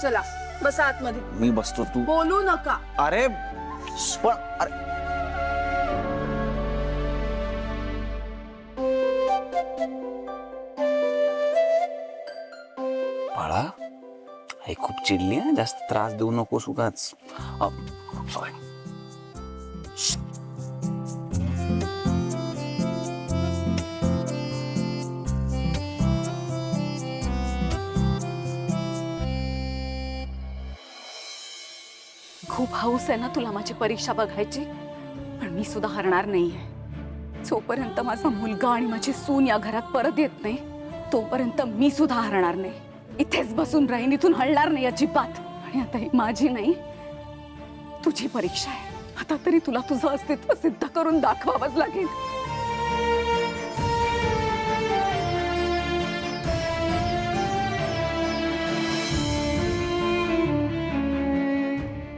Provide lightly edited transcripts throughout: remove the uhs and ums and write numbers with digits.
चला बसा आतमध्ये. मी बसतो, तू बोलू नका. अरे पण अरे बाळा, हे खूप चिडली आहे, जास्त त्रास देऊ नकोस उगाच. सॉरी. खूप हौस आहे ना तुला माझी परीक्षा बघायची, पण मी सुद्धा हरणार नाहीये. जोपर्यंत माझा मुलगा आणि माझी सून या घरात परत येत नाही तोपर्यंत मी सुद्धा हरणार नाही. इथेच बसून राहीन, इथून हलणार नाही अजिबात. आणि आता ही माझी नाही तुझी परीक्षा आहे. आता तरी तुला तुझं अस्तित्व सिद्ध करून दाखवावंच लागेल.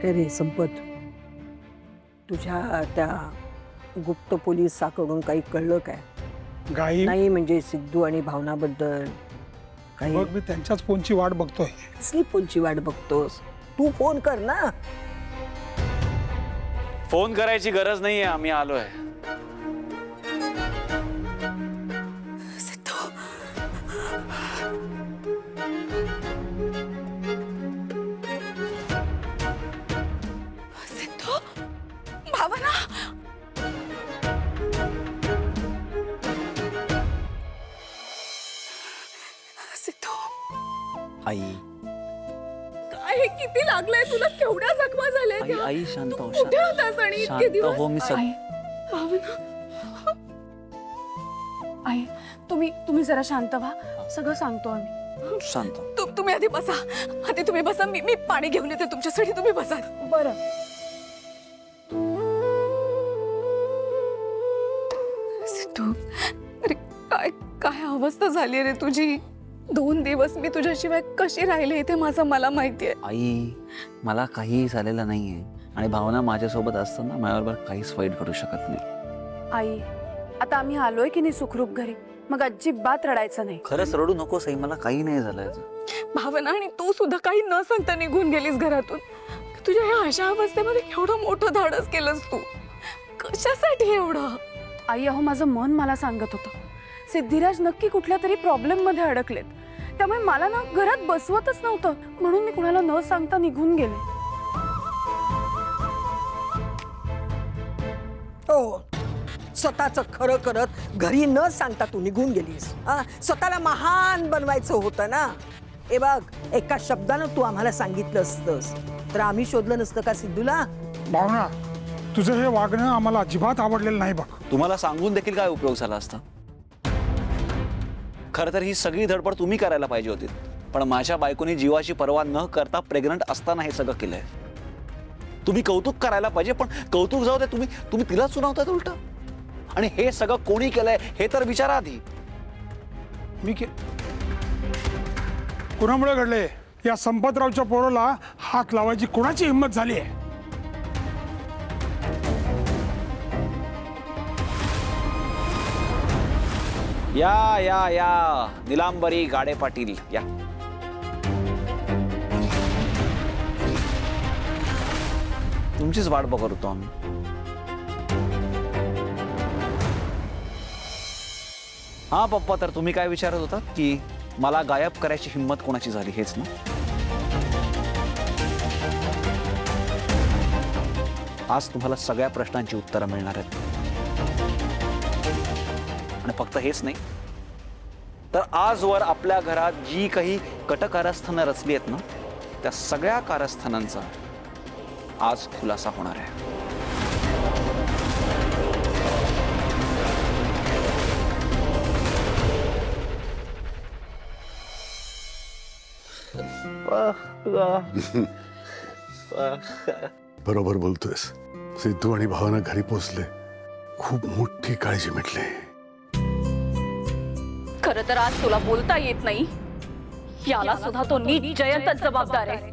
रे संपत, तुझ्या त्या गुप्त पोलिसाकडून काही कळलं काय? गाई नाही म्हणजे सिद्धू आणि भावनाबद्दल काही? बघ, मी त्यांच्याच फोनची वाट बघतोय. कसली फोनची वाट बघतोस? तू फोन कर ना. फोन करायची गरज नाहीये, आम्ही आलोय. सिद्धू, सिद्धू, भावना, सिद्धू, आई काय हे किती लागलंय तुला? केवढ्या जखमा झाल्या आई त्या? आई शांत तू हो, कुठे होतास आणि इतके शांत दिवस? हो. मी आई, भावना, आई तुम्ही जरा शांत व्हा, सगळं सांगतो आम्ही. शांत. तुम्ही आधी बसा, आधी तुम्ही बसा. मी पाणी घेऊन येते तुमच्यासाठी, तुम्ही बसा. बरं. सिद्धू, अरे काय काय अवस्था झाली रे तुझी. 2 दिवस मी तुझ्याशिवाय कशी राहिले इथे माझं मला माहितीये. आई, मला काहीही झालेलं नाहीये आणि भावना माझ्यासोबत असताना माझ्याबरोबर काहीच वाईट घडू शकत नाही. आई, आता आम्ही आलोय की नाही सुखरूप घरी, मग अजिबात रडायचं नाही. खरंच रडू नकोस आई, मला काही नाही झालंय. भावना, आणि तू सुद्धा काही न सांगता निघून गेलीस घरातून. तुझ्या ह्या अशा अवस्थेमध्ये केवढं मोठं धाडस केलंस तू. कशासाठी एवढं? आई, अहो माझं मन मला सांगत होतं सिद्धिराज नक्की कुठल्या तरी प्रॉब्लेम मध्ये अडकलेत. त्यामुळे मला ना घरात बसवतच नव्हतं, म्हणून मी कुणाला न सांगता निघून गेले. हो, स्वतःच खरं करत घरी न सांगता तू निघून गेलीस. स्वतःला महान बनवायचं होतं ना. हे बघ, एका शब्दानं तू आम्हाला सांगितलं असतंस तर आम्ही शोधलं नसतं का सिद्धूला? भावना, तुझं हे वागणं आम्हाला अजिबात आवडलेलं नाही बघ. तुम्हाला सांगून देखील काय उपयोग झाला असता? खरं तर ही सगळी धडपड तुम्ही करायला पाहिजे होती, पण माझ्या बायकोनी जीवाची पर्वा न करता प्रेग्नंट असताना हे सगळं केलंय. तुम्ही कौतुक करायला पाहिजे, पण कौतुक जाऊ दे, तुम्ही तिलाच सुनावताय उलट. आणि हे सगळं कोणी केलंय हे तर विचारा आधी. कुणामुळे घडले? या संपतरावच्या पोराला हात लावायची कोणाची हिंमत झाली आहे? या या या निलांबरी गाडे पाटील या. तुमचीच वाट बघत होतो आम्ही. हा पप्पा, तर तुम्ही काय विचारत होता की मला गायब करायची हिंमत कोणाची झाली, हेच ना? आज तुम्हाला सगळ्या प्रश्नांची उत्तरं मिळणार आहेत. आणि फक्त हेच नाही, तर आजवर आपल्या घरात जी काही कटकारस्थानं रचली आहेत ना, त्या सगळ्या कारस्थानांचा आज खुलासा होणार आहे. बरोबर बोलतोयस. सिद्धू आणि भावना घरी पोचले, खूप मोठी काळजी मिटली. खरं तर आज तुला बोलता येत नाही, याला सुद्धा तो नीट जयंतच जबाबदार आहे.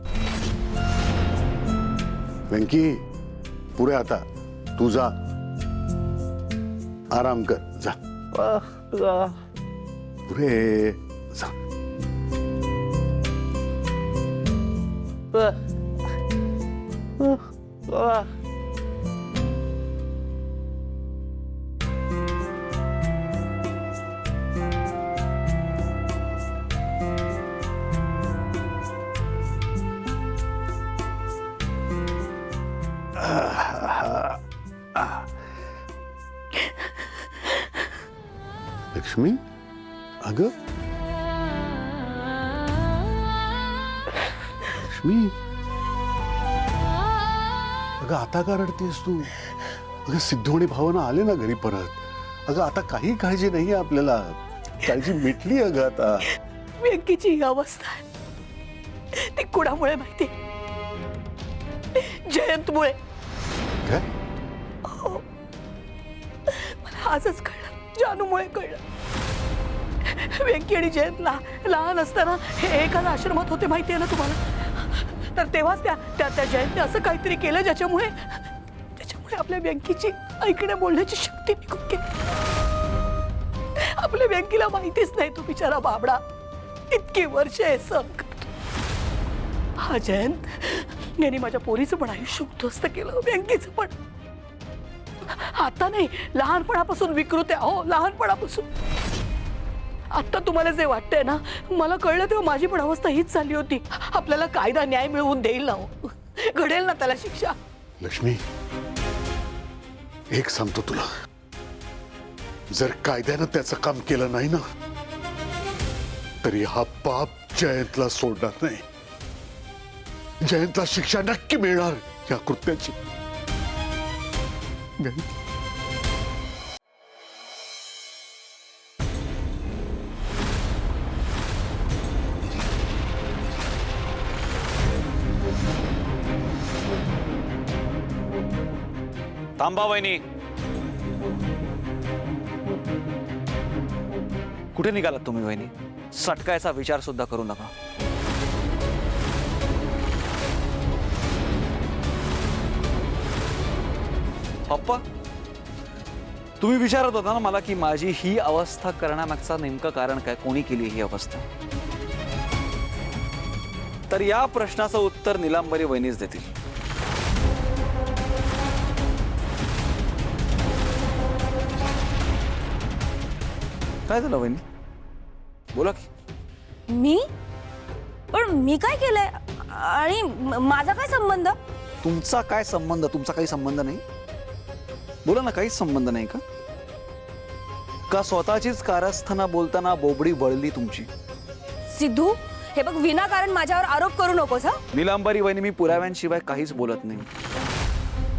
वेंकी, पुरे आता तू जा, आराम कर, जा पुरे जा. लक्ष्मी अगं लक्ष्मी अगं आता का रडतेस तू? अगं सिद्धू आणि भावना आले ना घरी परत. अगं आता काही काळजी नाहीये आपल्याला. काळजी मिटली अगं आता. व्यंकीची ही अवस्था आहे ती कुणामुळे माहिती? जयंतमुळे. काय? मला आजच कळलं, जानूमुळे कळलं. व्यंकी आणि जयंत लहान असताना हे एकाच आश्रमात होते, माहिती आहे ना तुम्हाला? तर तेव्हाच त्या जयंतने असं काहीतरी केलं ज्याच्यामुळे आपल्या व्यंकीची ऐकण्या बोलण्याची शक्ती निघून गेली. आपल्या व्यंकीला माहितीच नाही, तो बिचारा बाबडा इतकी वर्ष हे सहन करतो. हा जयंत यांनी माझ्या पोरीचं पण आयुष्य उद्ध्वस्त केलं, व्यंकीचं पण. आता नाही, लहानपणापासून विकृत आहे. हो, लहानपणापासून. आता तुम्हाला जे वाटतंय ना, मला कळलं तेव्हा माझी पण अवस्था हीच झाली होती. आपल्याला कायदा न्याय मिळवून देईल ना, हो. घडेल ना त्याला शिक्षा. लक्ष्मी एक सांगतो तुला, जर कायद्यानं त्याचं काम केलं नाही ना तरी हा पाप जयंतला सोडणार नाही. जयंतला शिक्षा नक्की मिळणार या कृत्याची. थांबा वहिनी. कुठे निघालात तुम्ही वहिनी? सटकायचा विचार सुद्धा करू नका. पप्पा, तुम्ही विचारत होता ना मला की माझी ही अवस्था करण्यामागचं नेमकं कारण काय, कोणी केली ही अवस्था? तर या प्रश्नाचं उत्तर नीलांबरी वहिनीच देतील. काय झालं वहिनी? बोला की. मी? पण मी काय केलंय आणि माझा काय संबंध? तुमचा काय संबंध? तुमचा काही संबंध नाही? बोला ना, काहीच संबंध नाही का? का स्वतःचीच कारस्थाना बोलताना बोबडी वळली तुमची? सिद्धू, हे बघ, विनाकारण माझ्यावर आरोप करू नकोस. हा, नीलांबरी वहिनी, मी पुराव्यांशिवाय काहीच बोलत नाही.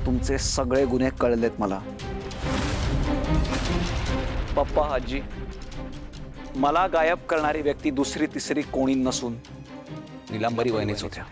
तुमचे सगळे गुन्हे कळलेत मला. पप्पा, आजी, मला गायब करणारी व्यक्ती दुसरी तिसरी कोणी नसून नीलांबरी वहिनीच होत्या.